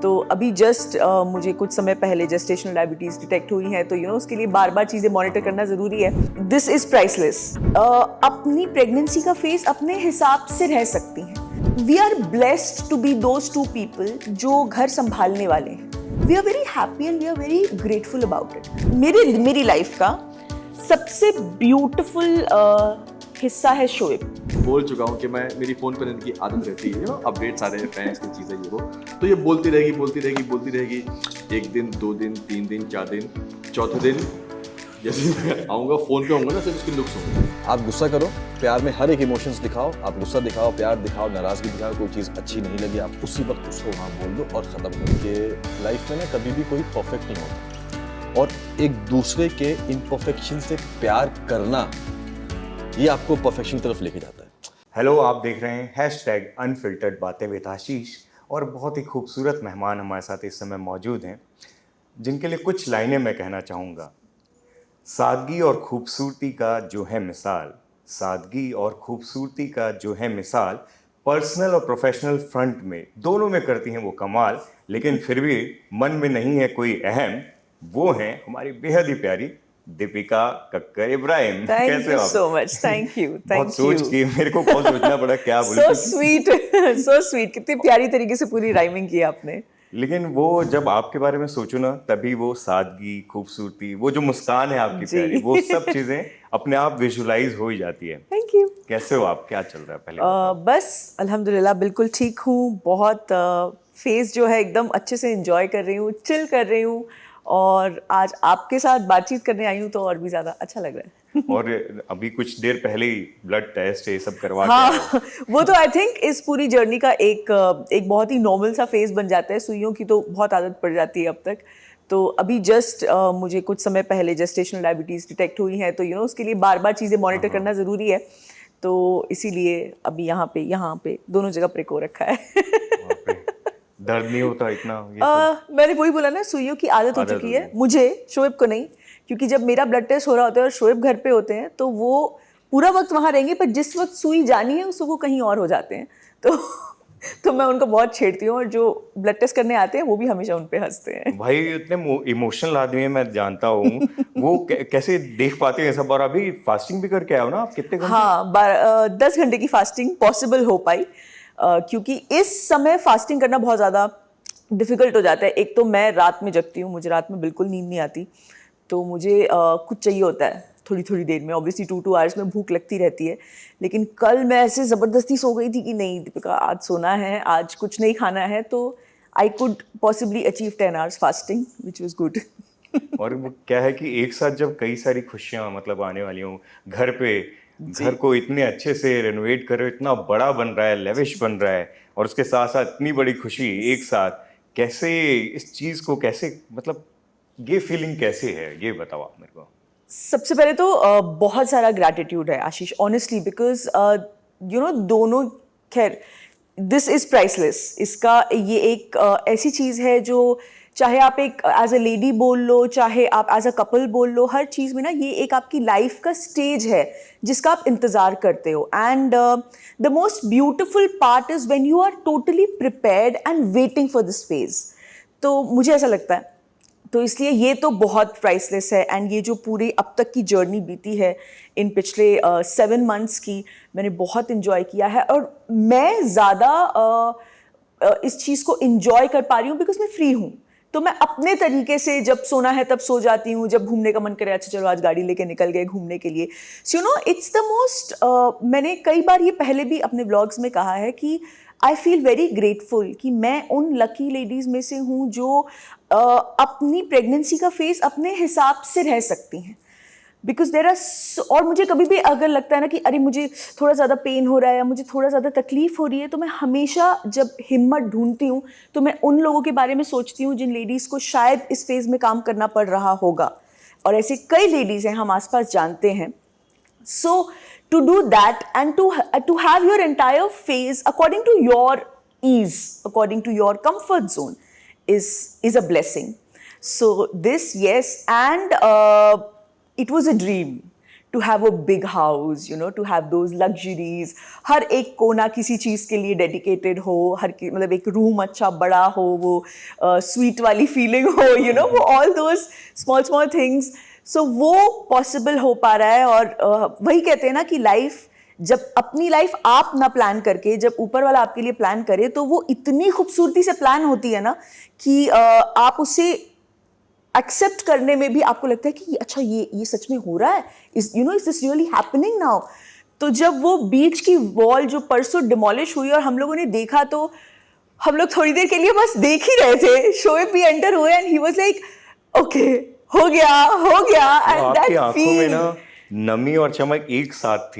तो अभी जस्ट मुझे कुछ समय पहले जेस्टेशनल डायबिटीज़ डिटेक्ट हुई है, तो उसके लिए बार बार चीज़ें मॉनिटर करना ज़रूरी है। This is priceless. अपनी प्रेगनेंसी का फेस अपने हिसाब से रह सकती हैं। We are blessed to be those two people जो घर संभालने वाले हैं। We are very happy and we are very grateful about it. मेरी लाइफ का सबसे ब्यूटिफुल हिस्सा है शोएब। बोल चुका हूँ कि मेरी फ़ोन पर इनकी आदत रहती है, अपडेट्स आ रहे हैं, फैंस की चीज़ें ये वो, तो ये बोलती रहेगी। 1 दिन 2 दिन 3 दिन 4 दिन, चौथे दिन जैसे मैं आऊँगा फ़ोन पे होऊंगा ना, सिर्फ उसके लुक्स होंगे। आप गुस्सा करो, प्यार में हर एक इमोशंस दिखाओ, आप गुस्सा दिखाओ, प्यार दिखाओ, नाराज़गी दिखाओ, कोई चीज़ अच्छी नहीं लगी आप उसी वक्त उसको वहाँ बोल दो और ख़त्म करो। कि लाइफ में ना कभी भी कोई परफेक्ट नहीं होता और एक दूसरे के इम्परफेक्शन से प्यार करना ये आपको परफेक्शन की तरफ लेके जाता है। हेलो, आप देख रहे हैं #अनफिल्टर्ड बातें विद आशीष और बहुत ही खूबसूरत मेहमान हमारे साथ इस समय मौजूद हैं जिनके लिए कुछ लाइनें मैं कहना चाहूँगा। सादगी और खूबसूरती का जो है मिसाल, सादगी और खूबसूरती का जो है मिसाल, पर्सनल और प्रोफेशनल फ्रंट में दोनों में करती हैं वो कमाल, लेकिन फिर भी मन में नहीं है कोई अहम। वो हैं हमारी बेहद ही प्यारी दीपिका कक्कर इब्राहिम। कैसे हो आप? So much, thank you. बहुत सोच के मेरे को बहुत सोचना पड़ा क्या बोलूं। सो स्वीट, कितनी प्यारी तरीके से पूरी राइमिंग की आपने। लेकिन वो जब आपके बारे में सोचो ना, तभी वो सादगी, खूबसूरती, वो जो मुस्कान है आपकी प्यारी, वो सब चीजें अपने आप विजुलाइज हो ही जाती है। Thank you. कैसे हो आप? क्या चल रहा है पहले? बस अल्हम्दुलिल्लाह बिल्कुल ठीक हूँ। बहुत फेस जो है एकदम अच्छे से एंजॉय कर रही हूँ, चिल कर रही हूँ और आज आपके साथ बातचीत करने आई हूँ तो और भी ज़्यादा अच्छा लग रहा है। और अभी कुछ देर पहले ही ब्लड टेस्ट ये सब करवा हाँ, वो तो आई थिंक इस पूरी जर्नी का एक बहुत ही नॉर्मल सा फेज बन जाता है। सुइयों की तो बहुत आदत पड़ जाती है अब तक। तो अभी जस्ट मुझे कुछ समय पहले जेस्टेशनल डायबिटीज़ डिटेक्ट हुई है, तो उसके लिए बार बार चीज़ें मॉनिटर करना ज़रूरी है। तो इसीलिए अभी यहाँ पे दोनों जगह प्रिक हो रखा है। दर्द नहीं होता इतना ये सब? मैंने वही बोला ना, सुइयों की आदत हो चुकी है मुझे, शोएब को नहीं। क्योंकि जब मेरा ब्लड टेस्ट हो रहा होता है और शोएब घर पे होते हैं तो वो पूरा वक्त वहाँ रहेंगे, पर जिस वक्त सुई जानी है उस वक्त वो कहीं और हो जाते हैं। तो मैं उनको बहुत छेड़ती हूँ और जो ब्लड टेस्ट करने आते हैं वो भी हमेशा उन पे हंसते हैं। भाई इतने इमोशनल आदमी है, मैं जानता हूँ। वो कैसे देख पाते हैं सब? और अभी फास्टिंग भी करके आए हो ना आप? कितने घंटे? हाँ, 10 घंटे की फास्टिंग पॉसिबल हो पाई। क्योंकि इस समय फास्टिंग करना बहुत ज़्यादा डिफ़िकल्ट हो जाता है। एक तो मैं रात में जगती हूँ, मुझे रात में बिल्कुल नींद नहीं आती, तो मुझे कुछ चाहिए होता है थोड़ी थोड़ी देर में। ऑब्वियसली 2 आवर्स में भूख लगती रहती है। लेकिन कल मैं ऐसे ज़बरदस्ती सो गई थी कि नहीं दीपिका, आज सोना है, आज कुछ नहीं खाना है, तो I could possibly achieve 10 hours fasting, which was good. और वो क्या है कि एक साथ जब कई सारी खुशियाँ मतलब आने वाली हों घर पे, घर को इतने अच्छे से रेनोवेट कर रहे हो, इतना बड़ा बन रहा है, लेविश बन रहा है, और उसके साथ साथ इतनी बड़ी खुशी एक साथ, कैसे इस चीज़ को कैसे मतलब ये फीलिंग कैसे है, ये बताओ आप मेरे को। सबसे पहले तो बहुत सारा ग्रैटिट्यूड है आशीष, ऑनेस्टली, बिकॉज दोनों, खैर दिस इज़ प्राइसलेस। इसका ये एक ऐसी चीज़ है जो चाहे आप एक एज अ लेडी बोल लो, चाहे आप एज अ कपल बोल लो, हर चीज़ में ना ये एक आपकी लाइफ का स्टेज है जिसका आप इंतज़ार करते हो। And the most beautiful part is when you are totally prepared and waiting for this phase. तो मुझे ऐसा लगता है, तो इसलिए ये तो बहुत प्राइसलेस है। एंड ये जो पूरी अब तक की जर्नी बीती है इन पिछले 7 मंथ्स की, मैंने बहुत इन्जॉय किया है। और मैं ज़्यादा इस चीज़ को इन्जॉय कर पा रही हूँ बिकॉज मैं फ्री हूँ। तो मैं अपने तरीके से जब सोना है तब सो जाती हूँ, जब घूमने का मन करे अच्छा चलो आज गाड़ी लेके निकल गए घूमने के लिए। सो इट्स द मोस्ट, मैंने कई बार ये पहले भी अपने व्लॉग्स में कहा है कि आई फील वेरी ग्रेटफुल कि मैं उन लकी लेडीज़ में से हूँ जो अपनी प्रेगनेंसी का फेस अपने हिसाब से रह सकती हैं। बिकॉज देर आर, और मुझे कभी भी अगर लगता है ना कि अरे मुझे थोड़ा ज़्यादा पेन हो रहा है या मुझे थोड़ा ज़्यादा तकलीफ़ हो रही है, तो मैं हमेशा जब हिम्मत ढूंढती हूँ तो मैं उन लोगों के बारे में सोचती हूँ जिन लेडीज़ को शायद इस फेज़ में काम करना पड़ रहा होगा। और ऐसे कई लेडीज़ हैं हम आसपास जानते हैं। सो to do that and to have your entire phase according to your ease, according to your comfort zone is a blessing. So this, yes, and it was a dream to have a big house, you know, to have those luxuries. हर एक कोना किसी चीज़ के लिए dedicated हो, मतलब एक room अच्छा बड़ा हो, वो sweet वाली feeling हो, you know, वो all those small things. So वो possible हो पा रहा है, और वही कहते हैं ना कि life, जब अपनी लाइफ आप ना प्लान करके जब ऊपर वाला आपके लिए प्लान करे, तो वो इतनी खूबसूरती से प्लान होती है ना कि आप उसे एक्सेप्ट करने में भी आपको लगता है कि अच्छा ये सच में हो रहा है, is this really happening now. तो जब वो बीच की वॉल जो परसों डिमोलिश हुई और हम लोगों ने देखा, तो हम लोग थोड़ी देर के लिए बस देख ही रहे थे. शोएब भी एंटर हुए and he was like okay, हो गया. एंड आपकी दैट आंखों में फील, ना नमी और चमक एक साथ थी.